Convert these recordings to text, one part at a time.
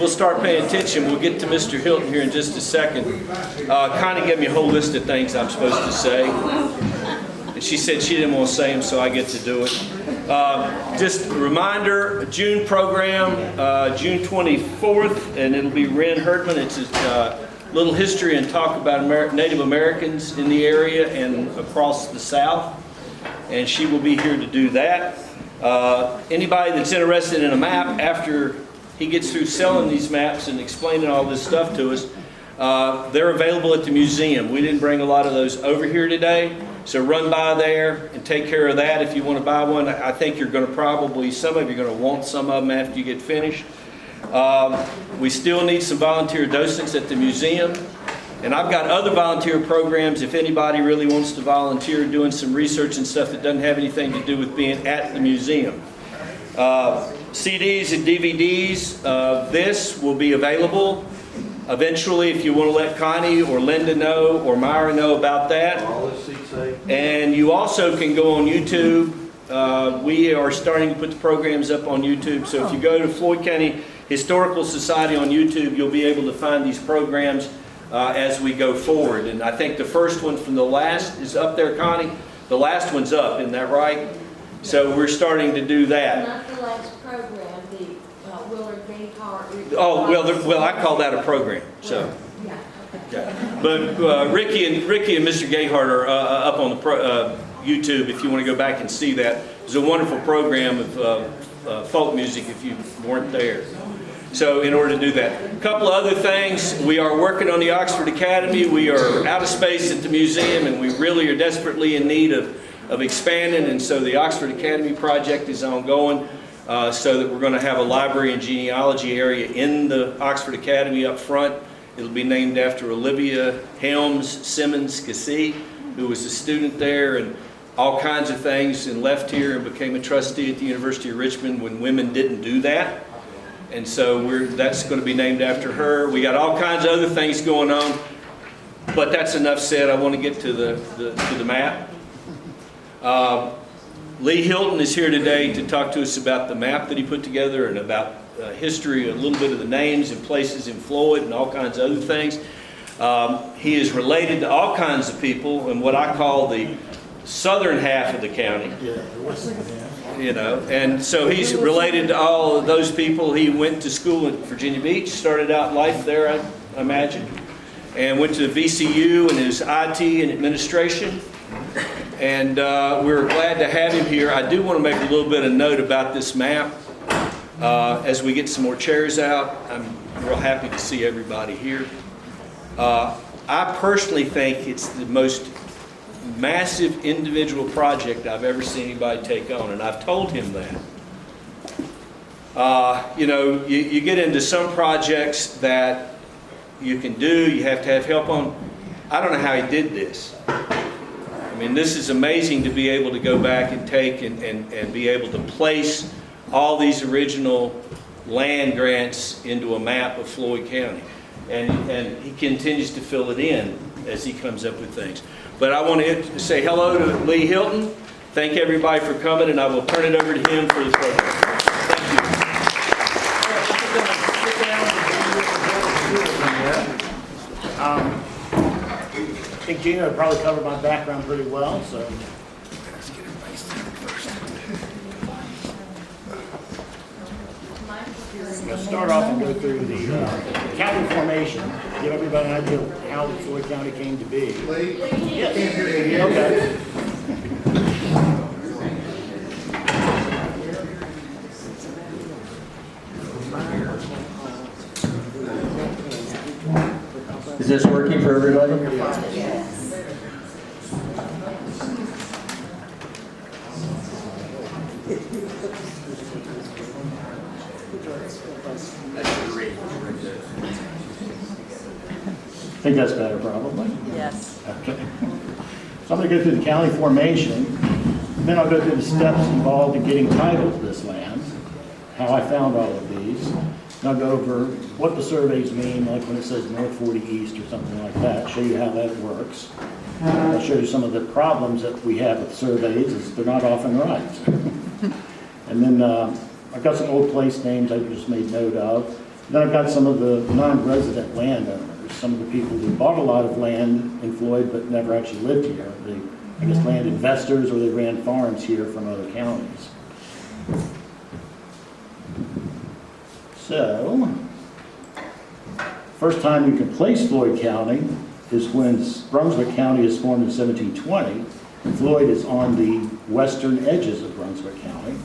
we'll start paying attention. We'll get to Mr. Hilton here in just a second. Connie gave me a whole list of things I'm supposed to say. And she said she didn't want to say them, so I get to do it. Just a reminder, a June program, June 24th, and it'll be Ren Herdman. It's a little history and talk about Native Americans in the area and across the South. And she will be here to do that. Anybody that's interested in a map, after he gets through selling these maps and explaining all this stuff to us, they're available at the museum. We didn't bring a lot of those over here today, so run by there and take care of that if you want to buy one. I think you're going to probably, some of you are going to want some of them after you get finished. We still need some volunteer docents at the museum. And I've got other volunteer programs if anybody really wants to volunteer doing some research and stuff that doesn't have anything to do with being at the museum. CDs and DVDs of this will be available eventually if you want to let Connie or Linda know or Myra know about that. And you also can go on YouTube. We are starting to put the programs up on YouTube. So if you go to Floyd County Historical Society on YouTube, you'll be able to find these programs as we go forward. And I think the first one from the last is up there, Connie. The last one's up, isn't that right? So we're starting to do that. Not the last program, the Willard Gayhart. Oh, well, I call that a program. So, yeah. But Ricky and Mr. Gayhart are up on the YouTube if you want to go back and see that. It's a wonderful program of folk music if you weren't there. So in order to do that. A couple of other things. We are working on the Oxford Academy. We are out of space at the museum and we really are desperately in need of expanding, and so the Oxford Academy project is ongoing so that we're going to have a library and genealogy area in the Oxford Academy up front. It'll be named after Olivia Helms Simmons Cassie, who was a student there and all kinds of things, and left here and became a trustee at the University of Richmond when women didn't do that. And so that's going to be named after her. We got all kinds of other things going on, but that's enough said. I want to get to the map. Lee Hilton is here today to talk to us about the map that he put together and about history, a little bit of the names and places in Floyd and all kinds of other things. He is related to all kinds of people in what I call the southern half of the county. You know, and so he's related to all of those people. He went to school at Virginia Beach, started out life there, I imagine, and went to VCU and his IT and administration. And we're glad to have him here. I do want to make a little bit of note about this map. As we get some more chairs out, I'm real happy to see everybody here. I personally think it's the most massive individual project I've ever seen anybody take on, and I've told him that. You know, you get into some projects that you can do, you have to have help on. I don't know how he did this. I mean, this is amazing to be able to go back and take and be able to place all these original land grants into a map of Floyd County. And he continues to fill it in as he comes up with things. But I want to say hello to Lee Hilton. Thank everybody for coming, and I will turn it over to him for the program. Thank you. I think Gina would probably cover my background pretty well, so. I'm going to start off and go through the county formation, give everybody an idea of how the Floyd County came to be. Yes. Okay. Is this working for everybody? Yes. I think that's better, probably. Yes. Okay. So I'm going to go through the county formation, then I'll go through the steps involved in getting title to this land, how I found all of these, and I'll go over what the surveys mean, like when it says North 40 East or something like that, show you how that works. I'll show you some of the problems that we have with surveys, is they're not often right. And then I've got some old place names I just made note of. Then I've got some of the non-resident landowners, some of the people who bought a lot of land in Floyd but never actually lived here. They, I guess, land investors, or they ran farms here from other counties. So, first time we can place Floyd County is when Brunswick County is formed in 1720. Floyd is on the western edges of Brunswick County.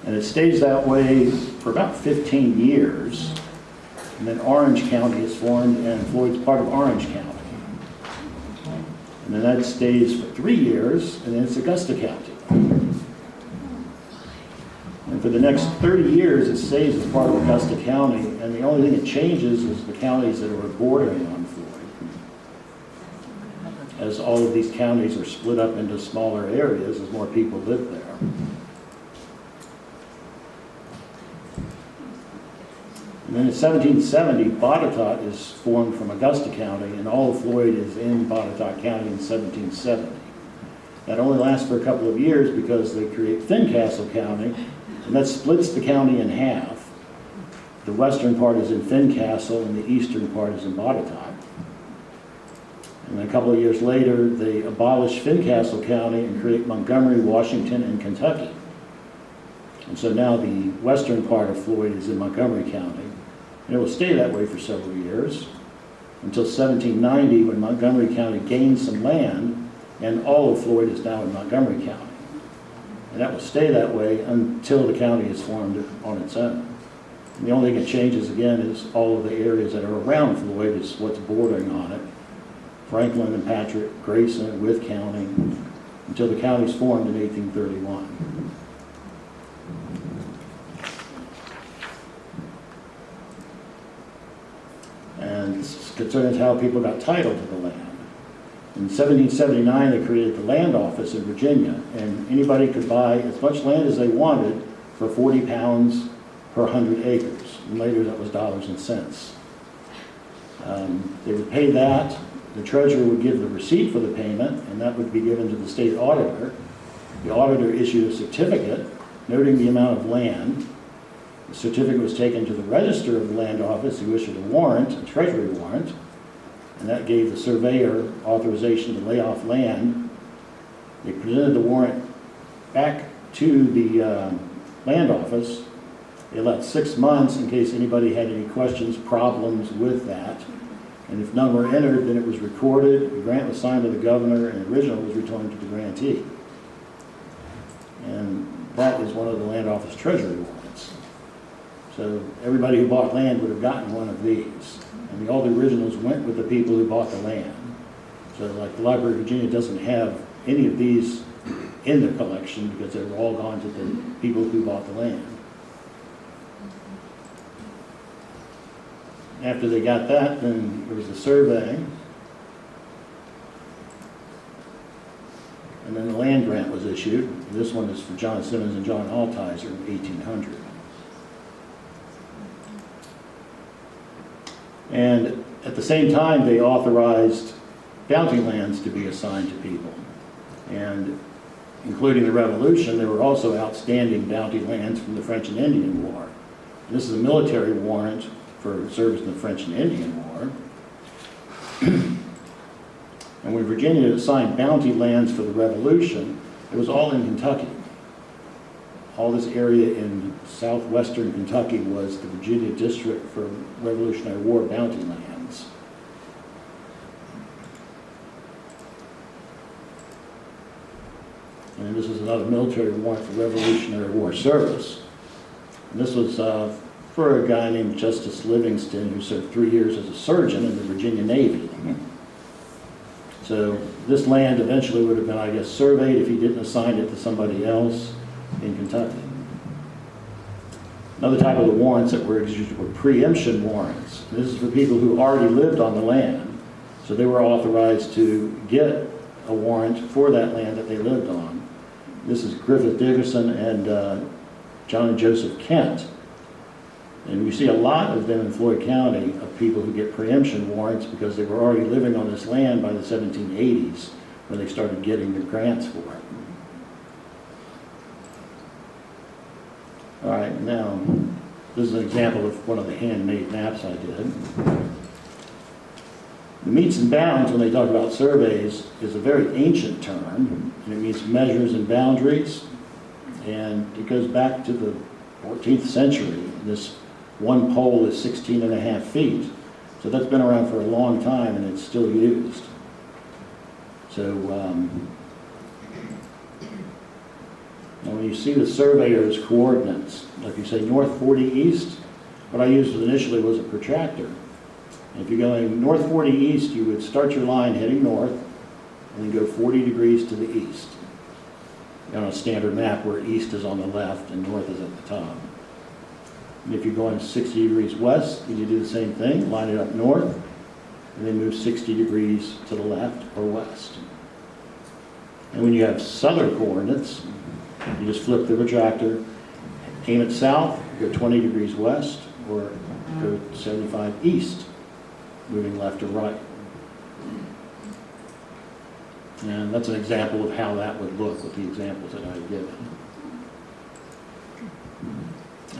And it stays that way for about 15 years. And then Orange County is formed, and Floyd's part of Orange County. And then that stays for 3 years, and then it's Augusta County. And for the next 30 years, it stays as part of Augusta County, and the only thing it changes is the counties that are bordering on Floyd. As all of these counties are split up into smaller areas as more people live there. And then in 1770, Botetourt is formed from Augusta County, and all of Floyd is in Botetourt County in 1770. That only lasts for a couple of years because they create Fincastle County, and that splits the county in half. The western part is in Fincastle, and the eastern part is in Botetourt. And then a couple of years later, they abolish Fincastle County and create Montgomery, Washington, and Kentucky. And so now the western part of Floyd is in Montgomery County. And it will stay that way for several years until 1790, when Montgomery County gains some land, and all of Floyd is now in Montgomery County. And that will stay that way until the county is formed on its own. And the only thing that changes again is all of the areas that are around Floyd is what's bordering on it. Franklin and Patrick, Grayson, Wythe County, until the county is formed in 1831. And this concerns how people got title to the land. In 1779, they created the land office in Virginia, and anybody could buy as much land as they wanted for 40 pounds per 100 acres. And later that was dollars and cents. They would pay that. The treasurer would give the receipt for the payment, and that would be given to the state auditor. The auditor issued a certificate noting the amount of land. The certificate was taken to the register of the land office, who issued a warrant, a treasury warrant, and that gave the surveyor authorization to lay off land. They presented the warrant back to the land office. They allowed 6 months in case anybody had any questions, problems with that. And if none were entered, then it was recorded, the grant was signed by the governor, and the original was returned to the grantee. And that is one of the land office treasury warrants. So everybody who bought land would have gotten one of these. And all the originals went with the people who bought the land. So like the Library of Virginia doesn't have any of these in their collection because they were all gone to the people who bought the land. After they got that, then there was a survey. And then the land grant was issued. This one is for John Simmons and John Altizer in 1800. And at the same time, they authorized bounty lands to be assigned to people. And including the Revolution, there were also outstanding bounty lands from the French and Indian War. And this is a military warrant for service in the French and Indian War. And when Virginia assigned bounty lands for the Revolution, it was all in Kentucky. All this area in southwestern Kentucky was the Virginia District for Revolutionary War bounty lands. And this is another military warrant for Revolutionary War service. And this was for a guy named Justice Livingston, who served 3 years as a surgeon in the Virginia Navy. So this land eventually would have been, I guess, surveyed if he didn't assign it to somebody else in Kentucky. Another type of the warrants that were issued were preemption warrants. This is for people who already lived on the land. So they were authorized to get a warrant for that land that they lived on. This is Griffith Dickerson and John and Joseph Kent. And we see a lot of them in Floyd County of people who get preemption warrants because they were already living on this land by the 1780s when they started getting their grants for it. All right, now, This is an example of one of the handmade maps I did. The meets and bounds, when they talk about surveys, is a very ancient term, and it means measures and boundaries, and it goes back to the 14th century. This one pole is 16.5 feet, so that's been around for a long time, and it's still used. So now when you see the surveyor's coordinates, like you say north 40 east, what I used initially was a protractor. If you're going north 40 east, you would start your line heading north and then go 40 degrees to the east. On a standard map where east is on the left and north is at the top. And if you're going 60 degrees west, then you do the same thing, line it up north, and then move 60 degrees to the left or west. And when you have southern coordinates, you just flip the protractor, aim it south, go 20 degrees west, or go 75 east, moving left or right. And that's an example of how that would look with the examples that I've given.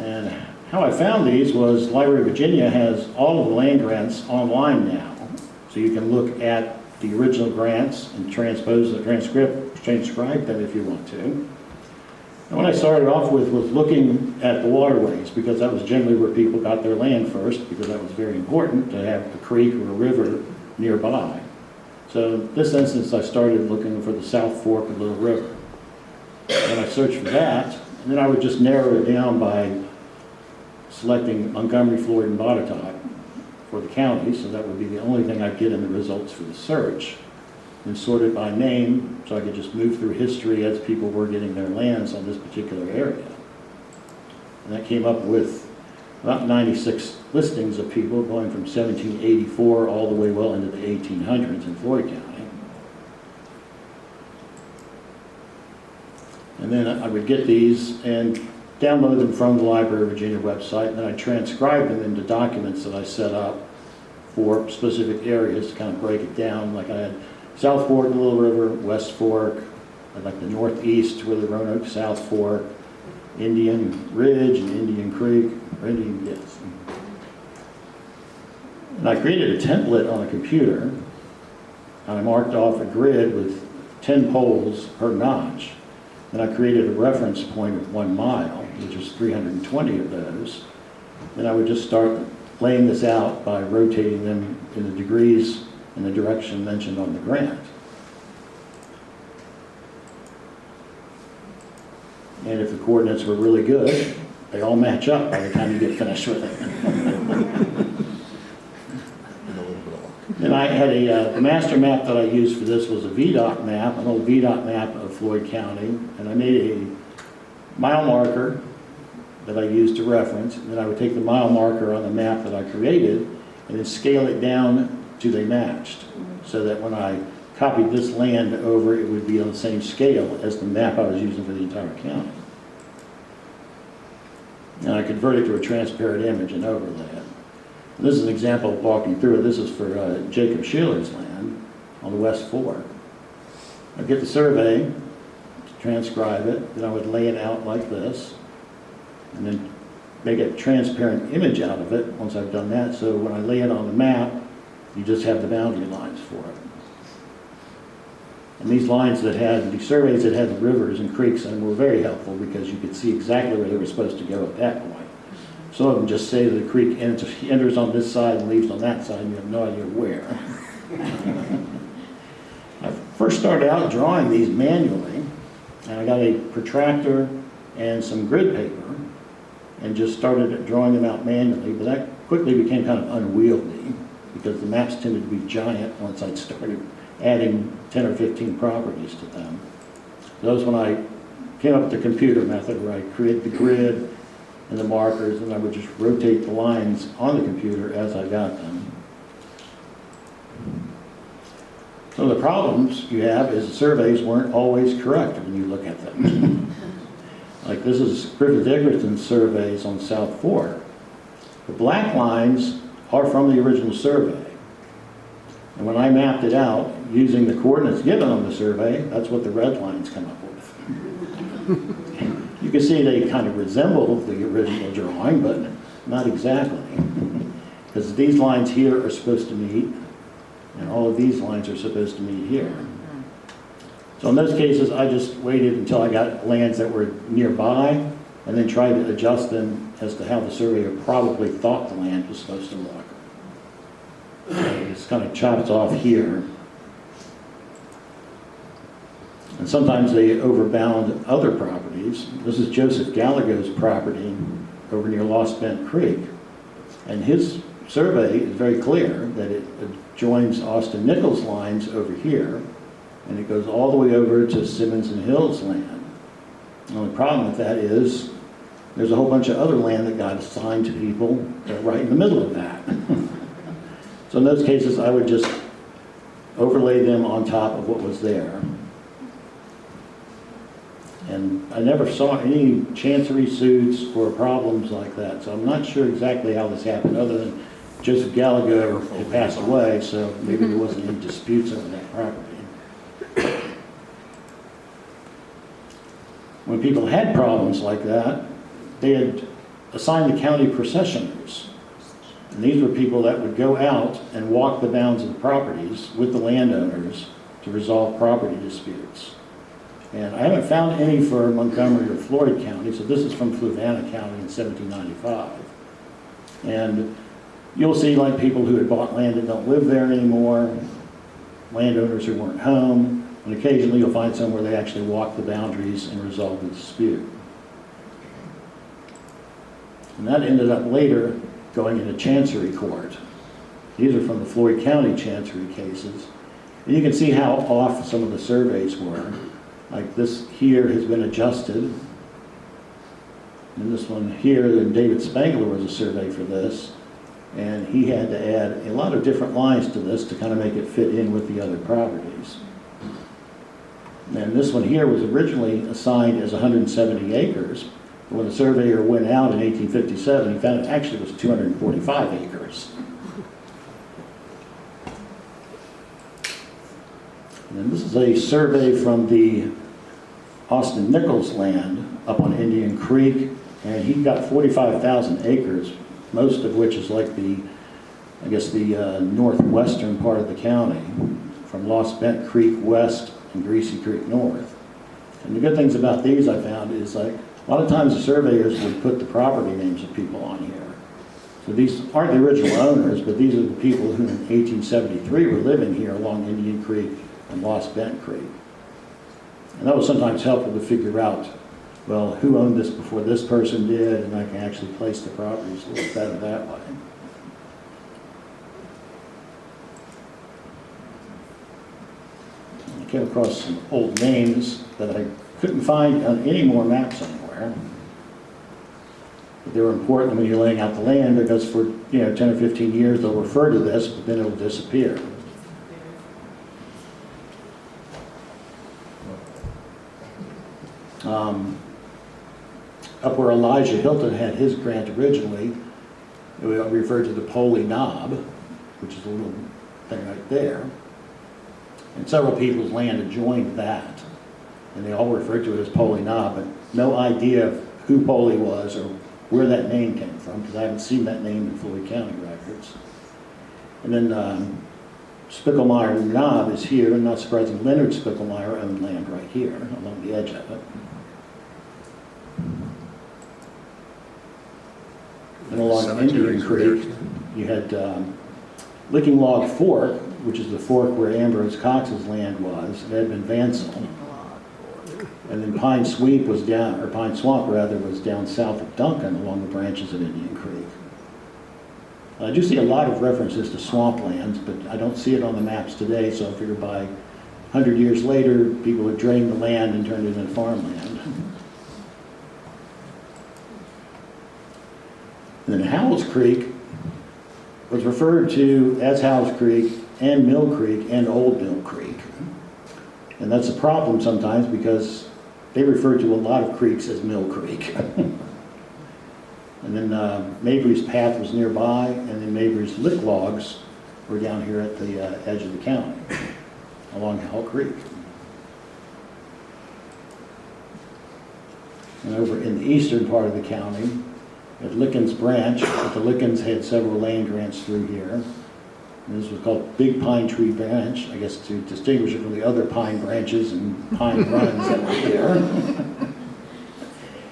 And how I found these was Library of Virginia has all of the land grants online now. So you can look at the original grants and transcribe them if you want to. And what I started off with was looking at the waterways, because that was generally where people got their land first, because that was very important to have a creek or a river nearby. So in this instance, I started looking for the South Fork of Little River. And I searched for that, and then I would just narrow it down by selecting Montgomery, Floyd, and Botetourt for the county, so that would be the only thing I'd get in the results for the search. And sort it by name, so I could just move through history as people were getting their lands on this particular area. And that came up with about 96 listings of people going from 1784 all the way well into the 1800s in Floyd County. And then I would get these and download them from the Library of Virginia website, and then I transcribe them into documents that I set up for specific areas to kind of break it down. Like I had South Fork of the Little River, West Fork, I'd like the Northeast where the Roanoke South Fork, Indian Ridge and Indian Creek, or Indian, yes. And I created a template on a computer, and I marked off a grid with 10 poles per notch. And I created a reference point of 1 mile, which is 320 of those. Then I would just start laying this out by rotating them in the degrees in the direction mentioned on the grant. And if the coordinates were really good, they all match up by the time you get finished with it. And I had the master map that I used for this was a VDOT map, an old VDOT map of Floyd County, and I made a mile marker that I used to reference, and then I would take the mile marker on the map that I created and then scale it down to they matched, so that when I copied this land over, it would be on the same scale as the map I was using for the entire county. And I converted it to a transparent image and overlay it. And this is an example of walking through it. This is for Jacob Shealer's land on the West Fork. I'd get the survey, transcribe it, then I would lay it out like this, and then make a transparent image out of it once I've done that, so when I lay it on the map, you just have the boundary lines for it. And these lines that had, the surveys that had the rivers and creeks in them were very helpful because you could see exactly where they were supposed to go at that point. Some of them just say that the creek enters on this side and leaves on that side, and you have no idea where. I first started out drawing these manually, and I got a protractor and some grid paper, and just started drawing them out manually, but that quickly became kind of unwieldy because the maps tended to be giant once I'd started adding 10 or 15 properties to them. Those when I came up with the computer method where I created the grid and the markers, and I would just rotate the lines on the computer as I got them. Some of the problems you have is the surveys weren't always correct when you look at them. Like this is Griffith Eggerton's surveys on South Fork. The black lines are from the original survey. And when I mapped it out using the coordinates given on the survey, that's what the red lines come up with. You can see they kind of resemble the original drawing, but not exactly. Because these lines here are supposed to meet, and all of these lines are supposed to meet here. So in those cases, I just waited until I got lands that were nearby, and then tried to adjust them as to how the surveyor probably thought the land was supposed to look. So it's kind of chopped off here. And sometimes they overbound other properties. This is Joseph Gallagher's property over near Lost Bent Creek. And his survey is very clear that it joins Austin Nichols lines over here, and it goes all the way over to Simmons and Hill's land. The only problem with that is there's a whole bunch of other land that got assigned to people that are right in the middle of that. So in those cases, I would just overlay them on top of what was there. And I never saw any chancery suits or problems like that, so I'm not sure exactly how this happened, other than Joseph Gallagher had passed away, so maybe there wasn't any disputes over that property. When people had problems like that, they had assigned the county processioners. And these were people that would go out and walk the bounds of the properties with the landowners to resolve property disputes. And I haven't found any for Montgomery or Floyd County, so this is from Fluvanna County in 1795. And you'll see like people who had bought land that don't live there anymore, landowners who weren't home, and occasionally you'll find some where they actually walk the boundaries and resolve the dispute. And that ended up later going into Chancery Court. These are from the Floyd County Chancery cases. And you can see how off some of the surveys were. Like this here has been adjusted. And this one here, then David Spangler was a survey for this. And he had to add a lot of different lines to this to kind of make it fit in with the other properties. And this one here was originally assigned as 170 acres. But when the surveyor went out in 1857, he found it actually was 245 acres. And this is a survey from the Austin Nichols land up on Indian Creek, and he got 45,000 acres, most of which is like the, I guess the northwestern part of the county, from Lost Bent Creek west and Greasy Creek north. And the good things about these I found is like a lot of times the surveyors would put the property names of people on here. So these aren't the original owners, but these are the people who in 1873 were living here along Indian Creek and Lost Bent Creek. And that was sometimes helpful to figure out, well, who owned this before this person did, and I can actually place the properties a little better that way. I came across some old names that I couldn't find on any more maps anywhere. But they were important when you're laying out the land, because for 10 or 15 years they'll refer to this, but then it'll disappear. Up where Elijah Hilton had his grant originally, it referred to the Poley Knob, which is a little thing right there. And several people's land adjoined that. And they all referred to it as Poley Knob, but no idea of who Poley was or where that name came from, because I haven't seen that name in Floyd County records. And then Spicklemeyer Knob is here, and not surprising, Leonard Spicklemeyer owned land right here along the edge of it. And along Indian Creek, you had Licking Log Fork, which is the fork where Ambrose Cox's land was, and Edmund Vansel. And then Pine Sweep was down, or Pine Swamp rather, was down south of Duncan along the branches of Indian Creek. I do see a lot of references to swamplands, but I don't see it on the maps today, so I figure by 100 years later, people would drain the land and turn it into farmland. And then Howells Creek was referred to as Howells Creek and Mill Creek and Old Mill Creek. And that's a problem sometimes because they refer to a lot of creeks as Mill Creek. And then Mabry's Path was nearby, and then Mabry's Lick Logs were down here at the edge of the county, along Howell Creek. And over in the eastern part of the county, at Lickens Branch, but the Lickens had several land grants through here. And this was called Big Pine Tree Branch, I guess to distinguish it from the other pine branches and pine runs that were here.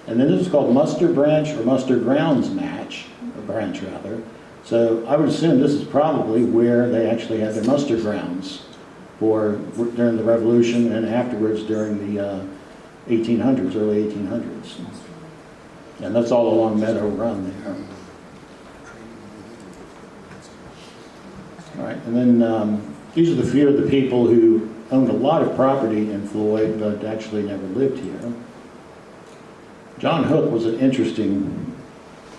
And then this is called Muster Branch or Muster Grounds Branch rather. So I would assume this is probably where they actually had their muster grounds for during the Revolution and afterwards during the 1800s, early 1800s. And that's all along Meadow Run there. All right, and then these are the few of the people who owned a lot of property in Floyd but actually never lived here. John Hook was an interesting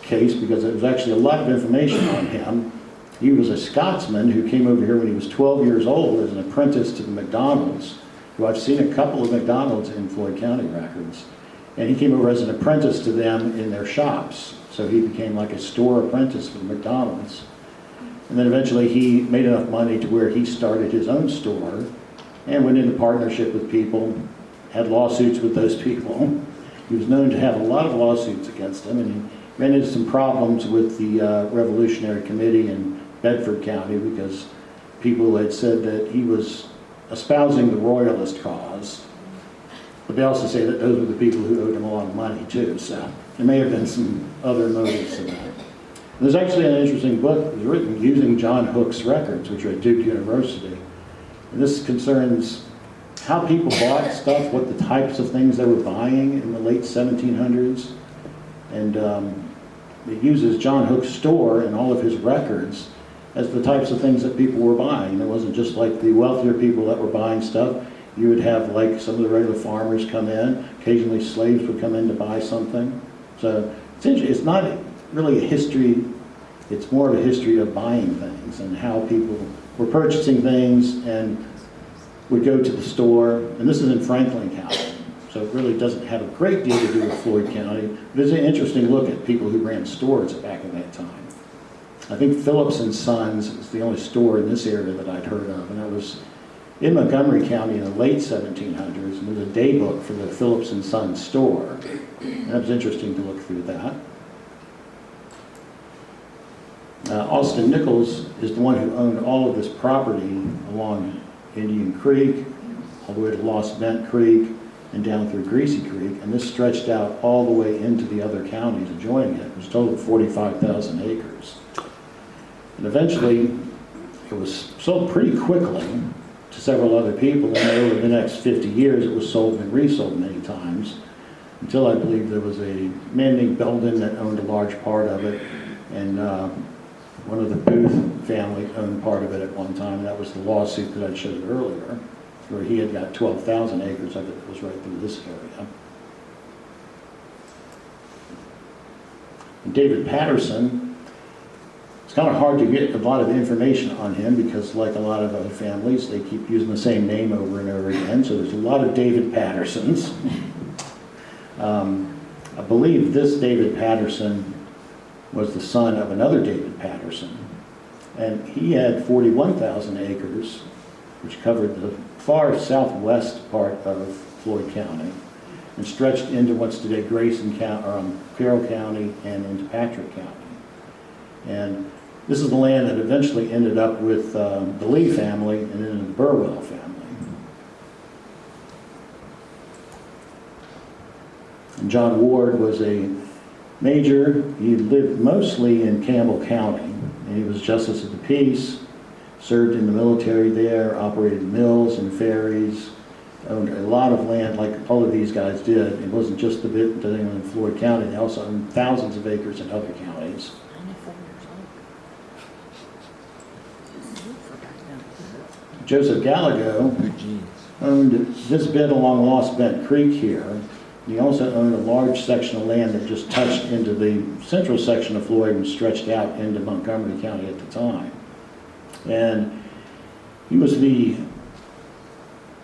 case because there was actually a lot of information on him. He was a Scotsman who came over here when he was 12 years old as an apprentice to the McDonalds, who I've seen a couple of McDonalds in Floyd County records. And he came over as an apprentice to them in their shops. So he became like a store apprentice for the McDonald's. And then eventually he made enough money to where he started his own store and went into partnership with people, had lawsuits with those people. He was known to have a lot of lawsuits against him, and he ran into some problems with the Revolutionary Committee in Bedford County because people had said that he was espousing the Royalist cause. But they also say that those were the people who owed him a lot of money too, so there may have been some other motives to that. There's actually an interesting book that was written using John Hook's records, which are at Duke University. And this concerns how people bought stuff, what the types of things they were buying in the late 1700s. And it uses John Hook's store and all of his records as the types of things that people were buying. It wasn't just like the wealthier people that were buying stuff. You would have like some of the regular farmers come in. Occasionally slaves would come in to buy something. So it's not really a history, it's more of a history of buying things and how people were purchasing things and would go to the store. And this is in Franklin County, so it really doesn't have a great deal to do with Floyd County, but it's an interesting look at people who ran stores back in that time. I think Phillips and Sons is the only store in this area that I'd heard of, and that was in Montgomery County in the late 1700s, and there's a day book for the Phillips and Sons store. And that was interesting to look through that. Austin Nichols is the one who owned all of this property along Indian Creek, all the way to Lost Bent Creek, and down through Greasy Creek, and this stretched out all the way into the other counties adjoining it. It was a total of 45,000 acres. And eventually, it was sold pretty quickly to several other people, and over the next 50 years, it was sold and resold many times, until I believe there was a man named Belden that owned a large part of it, and one of the Booth family owned part of it at one time, and that was the lawsuit that I showed earlier, where he had got 12,000 acres of it that was right through this area. And David Patterson, it's kind of hard to get a lot of information on him because like a lot of other families, they keep using the same name over and over again, so there's a lot of David Pattersons. I believe this David Patterson was the son of another David Patterson, and he had 41,000 acres, which covered the far southwest part of Floyd County and stretched into what's today Grayson County, Carroll County, and into Patrick County. And this is the land that eventually ended up with the Lee family and then the Burwell family. And John Ward was a major. He lived mostly in Campbell County, and he was Justice of the Peace, served in the military there, operated mills and ferries, owned a lot of land like all of these guys did. It wasn't just the bit that they owned in Floyd County, they also owned thousands of acres in other counties. Joseph Gallego owned this bit along Lost Bent Creek here. He also owned a large section of land that just touched into the central section of Floyd and stretched out into Montgomery County at the time. And he was an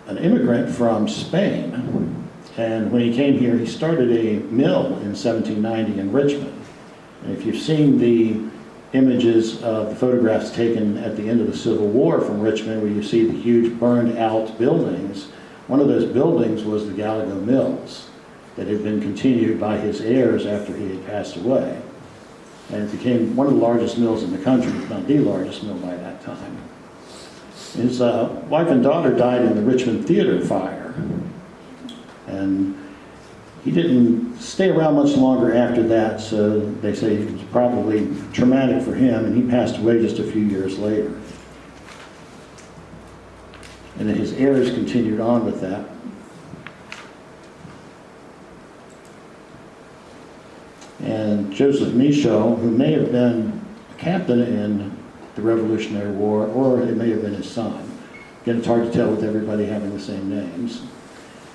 immigrant from Spain. And when he came here, he started a mill in 1790 in Richmond. And if you've seen the images of the photographs taken at the end of the Civil War from Richmond, where you see the huge burned out buildings, one of those buildings was the Gallego Mills. that had been continued by his heirs after he had passed away. And it became one of the largest mills in the country, if not the largest mill by that time. His wife and daughter died in the Richmond Theater fire. And he didn't stay around much longer after that, so they say it was probably traumatic for him, and he passed away just a few years later. And then his heirs continued on with that. And Joseph Michaud, who may have been a captain in the Revolutionary War, or it may have been his son. Again, it's hard to tell with everybody having the same names.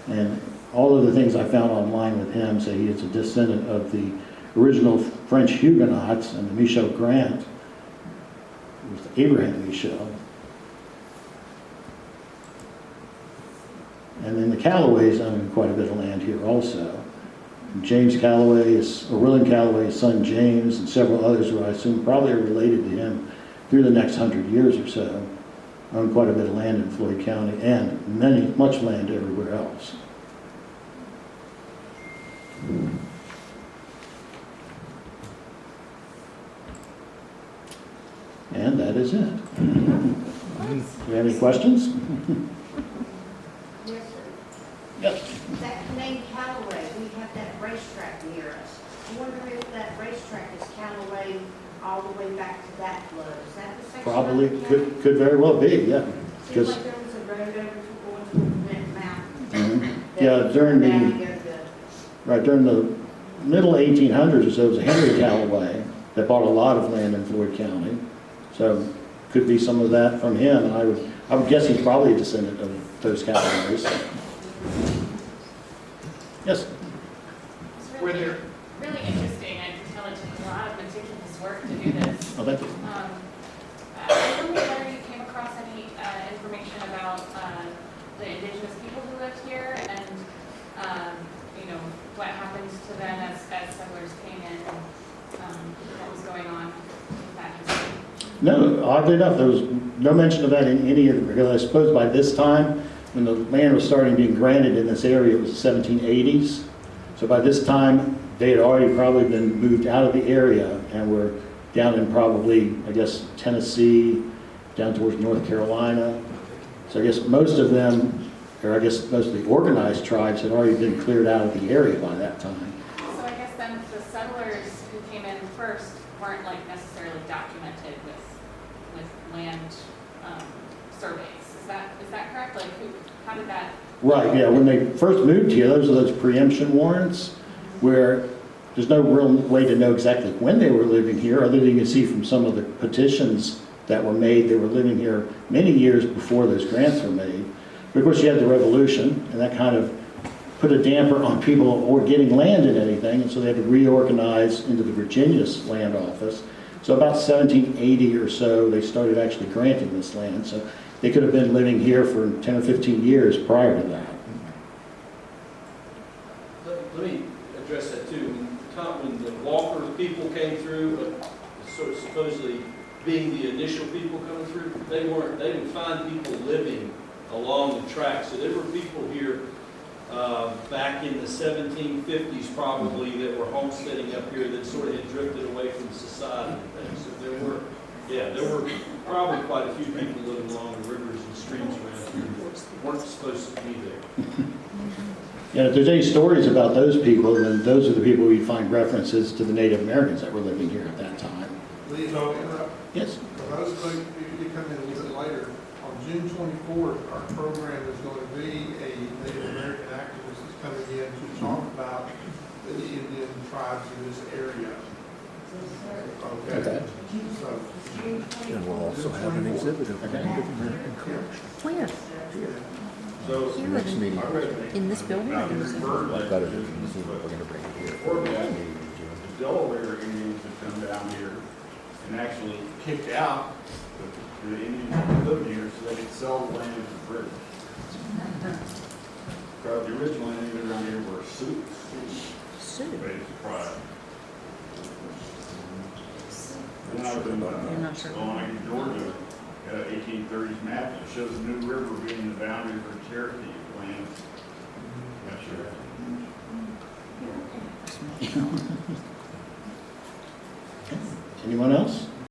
And all of the things I found online with him say he is a descendant of the original French Huguenots, and the Michaud Grant was Abraham Michaud. And then the Callaways own quite a bit of land here also. James Callaway, or William Callaway's son James, and several others who I assume probably are related to him through the next 100 years or so, own quite a bit of land in Floyd County and much land everywhere else. And that is it. Do you have any questions? Yes, sir. Yes. That name Callaway, we have that racetrack near us. I wonder if that racetrack is Callaway all the way back to that flood. Is that the section? Probably, of the county? could very well be, yeah. Seems Because like there was a road over to going to Flint Mountain. Yeah, during during the middle 1800s or so, it was Henry Callaway that bought a lot of land in Floyd County. So could be some of that from him. And I would guess he's probably a descendant of those Callaways. Yes? It's really, really interesting. I can tell it took a lot of meticulous work to do this. Oh, thank you. I wonder whether you came across any information about the indigenous people who lived here and, you know, what happened to them as settlers came in, what was going on with that history. No, oddly enough, there was no mention of that in any of the, because I suppose by this time, when the land was starting being granted in this area, it was the 1780s. So by this time, they had already probably been moved out of the area and were down in probably, I guess, Tennessee, down towards North Carolina. So I guess most of them, or I guess most of the organized tribes had already been cleared out of the area by that time. So I guess then the settlers who came in first weren't like necessarily documented with land surveys. Is that correct? Like how did that? Right, yeah, when they first moved here, those are those preemption warrants where there's no real way to know exactly when they were living here, other than you can see from some of the petitions that were made. They were living here many years before those grants were made. But of course, you had the Revolution, and that kind of put a damper on people or getting land in anything, and so they had to reorganize into the Virginia's land office. So about 1780 or so, they started actually granting this land. So they could have been living here for 10 or 15 years prior to that. Let me address that too. When the Walker people came through, sort of supposedly being the initial people coming through, they would find people living along the track. So there were people here back in the 1750s probably that were homesteading up here that sort of had drifted away from society and things. So there were probably quite a few people living along the rivers and streams around here that weren't supposed to be there. Yeah, if there's any stories about those people, then those are the people we'd find references to the Native Americans that were living here at that time. Lee, so, Yes? for those of you come in a little bit later, on June 24th, our program is going to be a Native American activist that's coming in to talk about the Indian tribes in this area. Okay. So, And we'll also have an exhibit of Native American culture. Where? so Here Next meeting. in this building? Or in this- I've got it in the museum, we're gonna bring it here. Before that, the Delaware Indians had come down here and actually kicked out the Indians that lived here so they could sell the land to the British. Because the original Indians around here were Sioux. Sioux. Basic tribe. Then I was in You're not sure. Illinois, Georgia, got an 1830s map that shows the New River being the boundary for Cherokee land. Not sure. Anyone else?